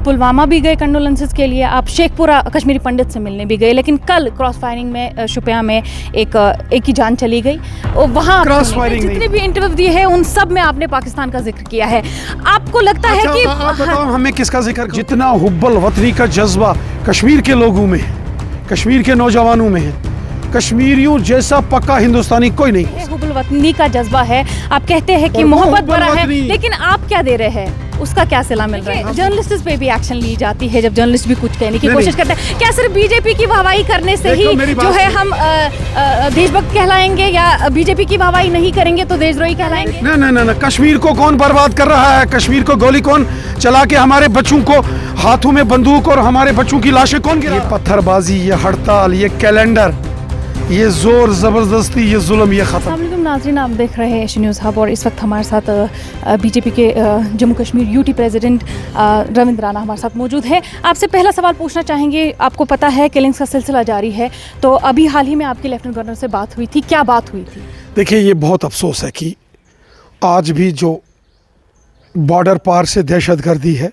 पुलवामा भी गए कंडोलेंसेस के लिए, आप शेखपुरा कश्मीरी पंडित से मिलने भी गए, लेकिन कल क्रॉस फायरिंग में शुपिया में एक की जान चली गई। वहाँ जितने भी इंटरव्यू दिए हैं उन सब में आपने पाकिस्तान का जिक्र किया है। आपको लगता है कि आप बताओ हमें किसका जिक्र? जितना हुब्बल वतनी का जज्बा कश्मीर के लोगों में है, कश्मीर के नौजवानों में है, कश्मीरियों जैसा पक्का हिंदुस्तानी कोई नहीं है। हुब्बल वतनी का जज्बा है, आप कहते हैं कि मोहब्बत बड़ा है, लेकिन आप क्या दे रहे हैं? उसका क्या सिला मिल रहा है? जर्नलिस्ट पे भी एक्शन ली जाती है जब जर्नलिस्ट भी कुछ कहने की कोशिश करते हैं। क्या सिर्फ बीजेपी की वाहवाही करने से ही जो है हम देशभक्त कहलाएंगे, या बीजेपी की वाहवाही नहीं करेंगे तो देशद्रोही कहलाएंगे? ना, कश्मीर को कौन बर्बाद कर रहा है? कश्मीर को गोली कौन चला के हमारे बच्चों को हाथों में बंदूक और हमारे बच्चों की लाशें कौन गिरा? ये पत्थरबाजी, ये हड़ताल, ये कैलेंडर, ये जोर जबरदस्ती, ये जुल्म, ये खत्म। अस्सलाम वालेकुम नाज़रीन, आप देख रहे हैं एशियन न्यूज़ हब और इस वक्त हमारे साथ बीजेपी के जम्मू कश्मीर यूटी प्रेसिडेंट रविंद्र राणा हमारे साथ मौजूद है। आपसे पहला सवाल पूछना चाहेंगे, आपको पता है किलिंग्स का सिलसिला जारी है, तो अभी हाल ही में आपकी लेफ्टिनेंट गवर्नर से बात हुई थी, क्या बात हुई थी? देखिए, ये बहुत अफसोस है कि आज भी जो बॉर्डर पार से दहशतगर्दी है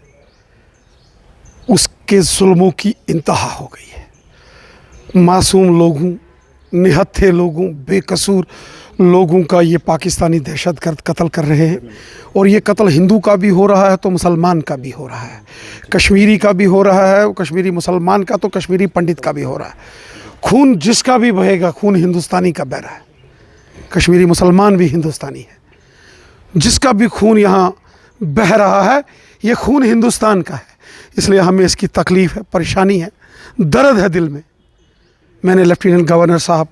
उसके जुल्मों की इंतहा हो गई है। मासूम लोगों, निहत्थे लोगों, बेकसूर लोगों का ये पाकिस्तानी दहशतगर्द कत्ल कर रहे हैं, और ये कत्ल हिंदू का भी हो रहा है तो मुसलमान का भी हो रहा है, कश्मीरी का भी हो रहा है, कश्मीरी मुसलमान का तो कश्मीरी पंडित का भी हो रहा है। खून जिसका भी बहेगा, खून हिंदुस्तानी का बह रहा है। कश्मीरी मुसलमान भी हिंदुस्तानी है, जिसका भी खून यहाँ बह रहा है ये खून हिंदुस्तान का है। इसलिए हमें इसकी तकलीफ़ है, परेशानी है, दर्द है दिल में। मैंने लेफ्टिनेंट गवर्नर साहब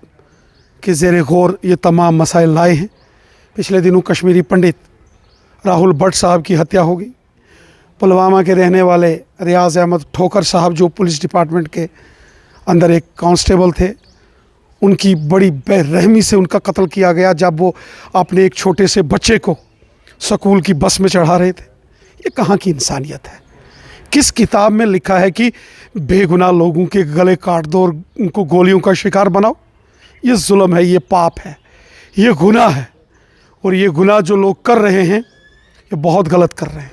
के ज़ेरे गौर ये तमाम मसाइल लाए हैं। पिछले दिनों कश्मीरी पंडित राहुल भट्ट साहब की हत्या हो गई। पुलवामा के रहने वाले रियाज अहमद ठोकर साहब, जो पुलिस डिपार्टमेंट के अंदर एक कांस्टेबल थे, उनकी बड़ी बेरहमी से उनका कत्ल किया गया जब वो अपने एक छोटे से बच्चे को स्कूल की बस में चढ़ा रहे थे। ये कहाँ की इंसानियत है? किस किताब में लिखा है कि बेगुनाह लोगों के गले काट दो और उनको गोलियों का शिकार बनाओ? ये जुल्म है, ये पाप है, ये गुनाह है, और ये गुनाह जो लोग कर रहे हैं ये बहुत गलत कर रहे हैं।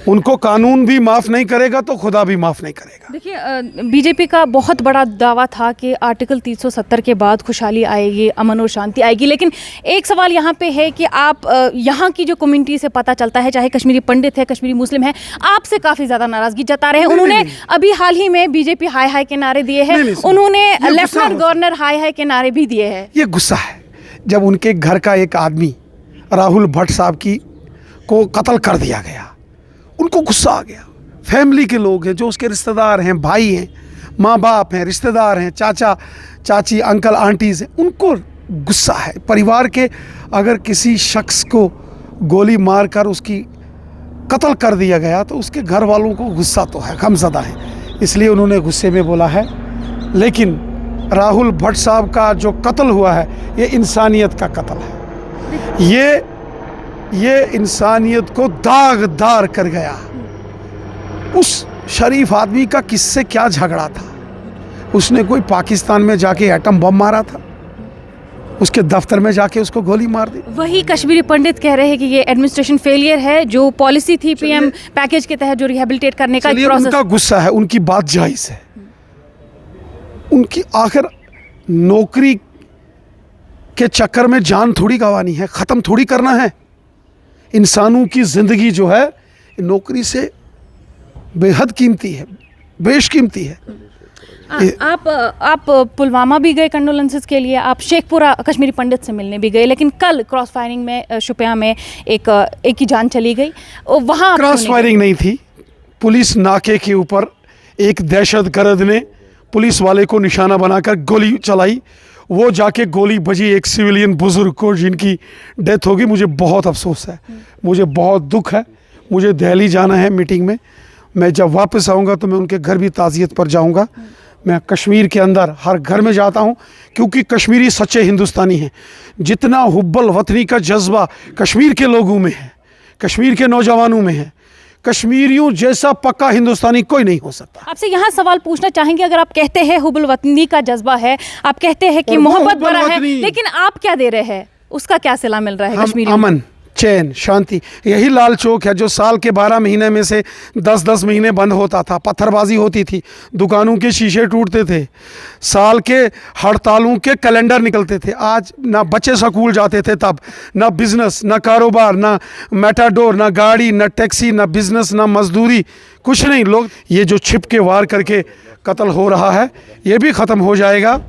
उनको कानून भी माफ़ नहीं करेगा तो खुदा भी माफ़ नहीं करेगा। देखिए, बीजेपी का बहुत बड़ा दावा था कि आर्टिकल 370 के बाद खुशहाली आएगी, अमन और शांति आएगी, लेकिन एक सवाल यहाँ पे है कि आप यहाँ की जो कम्युनिटी से पता चलता है, चाहे कश्मीरी पंडित है, कश्मीरी मुस्लिम है, आपसे काफ़ी ज़्यादा नाराज़गी जता रहे हैं। उन्होंने अभी हाल ही में बीजेपी हाय हाय के नारे दिए हैं, उन्होंने लेफ्टिनेंट गवर्नर हाय हाय के नारे भी दिए हैं। ये गुस्सा है जब उनके घर का एक आदमी राहुल भट्ट साहब को कत्ल कर दिया गया, उनको गुस्सा आ गया। फैमिली के लोग हैं, जो उसके रिश्तेदार हैं, भाई हैं, माँ बाप हैं, रिश्तेदार हैं, चाचा चाची, अंकल आंटीज़ हैं, उनको गुस्सा है। परिवार के अगर किसी शख्स को गोली मारकर उसकी कत्ल कर दिया गया तो उसके घर वालों को गुस्सा तो है, गमज़दा है। इसलिए उन्होंने गुस्से में बोला है। लेकिन राहुल भट्ट साहब का जो कत्ल हुआ है ये इंसानियत का कत्ल है। ये इंसानियत को दागदार कर गया। उस शरीफ आदमी का किससे क्या झगड़ा था? उसने कोई पाकिस्तान में जाके एटम बम मारा था? उसके दफ्तर में जाके उसको गोली मार दी? वही कश्मीरी पंडित कह रहे हैं कि ये एडमिनिस्ट्रेशन फेलियर है, जो पॉलिसी थी पीएम पैकेज के तहत जो रिहेबिलिटेट करने का प्रोसेस। उनका गुस्सा है, उनकी बात जायज़ है। उनकी आखिर नौकरी के चक्कर में जान थोड़ी गंवानी है, ख़त्म थोड़ी करना है। इंसानों की ज़िंदगी जो है नौकरी से बेहद कीमती है, बेशकीमती है। आप पुलवामा भी गए कंडोलेंसेस के लिए, आप शेखपुरा कश्मीरी पंडित से मिलने भी गए, लेकिन कल क्रॉस फायरिंग में शुपिया में एक की जान चली गई। वहाँ क्रॉस फायरिंग नहीं थी, पुलिस नाके के ऊपर एक दहशतगर्द ने पुलिस वाले को निशाना बनाकर गोली चलाई। वो जाके गोली बजी एक सिविलियन बुजुर्ग को, जिनकी डेथ होगी। मुझे बहुत अफसोस है, मुझे बहुत दुख है। मुझे दिल्ली जाना है मीटिंग में। मैं जब वापस आऊँगा तो मैं उनके घर भी ताज़ियत पर जाऊँगा। मैं कश्मीर के अंदर हर घर में जाता हूँ, क्योंकि कश्मीरी सच्चे हिंदुस्तानी हैं। जितना हुब्बल वतनी का जज्बा कश्मीर के लोगों में है, कश्मीर के नौजवानों में है, कश्मीरियों जैसा पक्का हिंदुस्तानी कोई नहीं हो सकता। आपसे यहाँ सवाल पूछना चाहेंगे, अगर आप कहते हैं हुब्बल वतनी का जज्बा है, आप कहते हैं कि मोहब्बत बड़ा है, लेकिन आप क्या दे रहे हैं? उसका क्या सिला मिल रहा है? कश्मीरी अमन, चैन, शांति। यही लाल चौक है जो साल के 12 महीने में से 10-10 महीने बंद होता था, पत्थरबाजी होती थी, दुकानों के शीशे टूटते थे, साल के हड़तालों के कैलेंडर निकलते थे। आज ना बच्चे स्कूल जाते थे तब, ना बिजनेस, ना कारोबार, ना मेटाडोर, ना गाड़ी, ना टैक्सी, ना बिजनेस, ना मजदूरी, कुछ नहीं। लोग ये जो छिप के वार करके कत्ल हो रहा है ये भी ख़त्म हो जाएगा।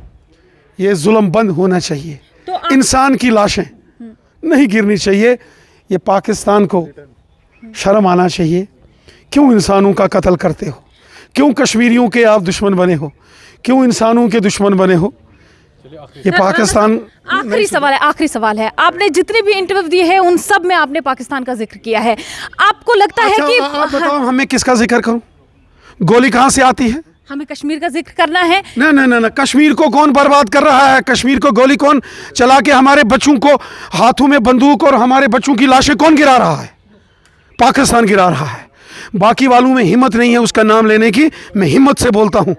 ये जुल्म बंद होना चाहिए। तो इंसान की लाशें नहीं गिरनी चाहिए। ये पाकिस्तान को शर्म आना चाहिए। क्यों इंसानों का कत्ल करते हो? क्यों कश्मीरियों के आप दुश्मन बने हो? क्यों इंसानों के दुश्मन बने हो? ये पाकिस्तान। आखिरी सवाल है, आपने जितने भी इंटरव्यू दिए हैं उन सब में आपने पाकिस्तान का जिक्र किया है। आपको लगता है कि आप बताओ हमें किसका जिक्र करूं? गोली कहां से आती है? हमें कश्मीर का जिक्र करना है। ना ना ना ना, कश्मीर को कौन बर्बाद कर रहा है? कश्मीर को गोली कौन चला के हमारे बच्चों को हाथों में बंदूक और हमारे बच्चों की लाशें कौन गिरा रहा है? पाकिस्तान गिरा रहा है। बाकी वालों में हिम्मत नहीं है उसका नाम लेने की। मैं हिम्मत से बोलता हूँ।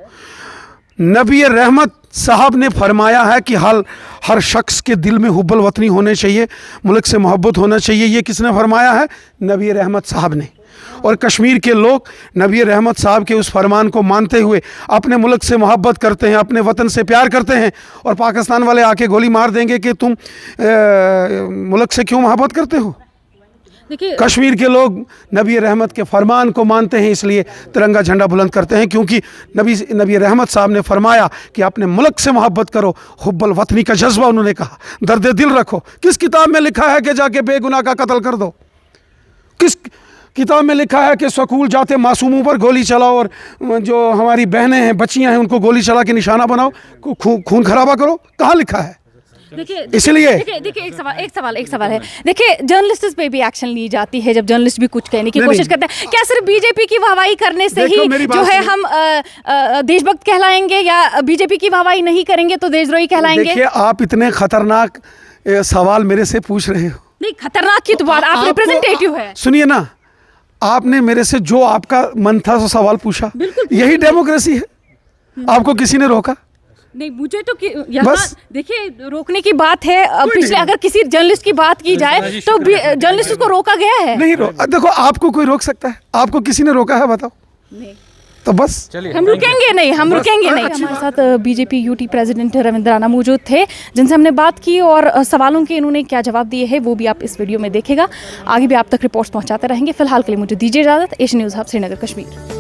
नबी रहमत साहब ने फरमाया है कि हर शख्स के दिल में हुब्बुल वतनी होने चाहिए, मुल्क से मोहब्बत होना चाहिए। ये किसने फरमाया है? नबी रहमत साहब ने। और कश्मीर के लोग नबी रहमत साहब के उस फरमान को मानते हुए अपने मुल्क से मोहब्बत करते हैं, अपने वतन से प्यार करते हैं। और पाकिस्तान वाले आके गोली मार देंगे कि तुम मुल्क से क्यों मोहब्बत करते हो? देखिए, कश्मीर के लोग नबी रहमत के फरमान को मानते हैं, इसलिए तिरंगा झंडा बुलंद करते हैं, क्योंकि नबी रहमत साहब ने फरमाया कि अपने मुल्क से मोहब्बत करो। हुब्बुल वतनी का जज्बा उन्होंने कहा, दर्द दिल रखो। किस किताब में लिखा है कि जाके बेगुनाह का कत्ल कर दो? किस किताब में लिखा है कि स्कूल जाते मासूमों पर गोली चलाओ और जो हमारी बहनें हैं, बच्चियां हैं, उनको गोली चला के निशाना बनाओ, खून खराबा करो? कहाँ लिखा है? देखिए, इसलिए देखिए एक सवाल है। देखिए, जर्नलिस्ट पे भी एक्शन ली जाती है जब जर्नलिस्ट भी कुछ कहने की कोशिश करते हैं। क्या सिर्फ बीजेपी की वाहवाही करने से ही जो है हम देशभक्त कहलाएंगे, या बीजेपी की वाहवाही नहीं करेंगे तो देशद्रोही कहलाएंगे? देखिए, आप इतने खतरनाक सवाल मेरे से पूछ रहे हो। नहीं, खतरनाक की तो बात, आप रिप्रेजेंटेटिव है। सुनिए ना, आपने मेरे से जो आपका मन था सो सवाल पूछा। यही डेमोक्रेसी है। आपको किसी ने रोका नहीं? मुझे तो यहाँ देखिए, रोकने की बात है। पिछले अगर किसी जर्नलिस्ट की बात की जाए तो जर्नलिस्ट को रोका गया है। नहीं देखो, आपको कोई रोक सकता है? आपको किसी ने रोका है? बताओ। नहीं। तो बस हम रुकेंगे नहीं। हमारे साथ BJP UT president Ravindra Rana मौजूद थे, जिनसे हमने बात की और सवालों के इन्होंने क्या जवाब दिए हैं वो भी आप इस वीडियो में देखेगा। आगे भी आप तक रिपोर्ट्स पहुंचाते रहेंगे। फिलहाल के लिए मुझे दीजिए इजाजत। Asian news hub, Srinagar, Kashmir.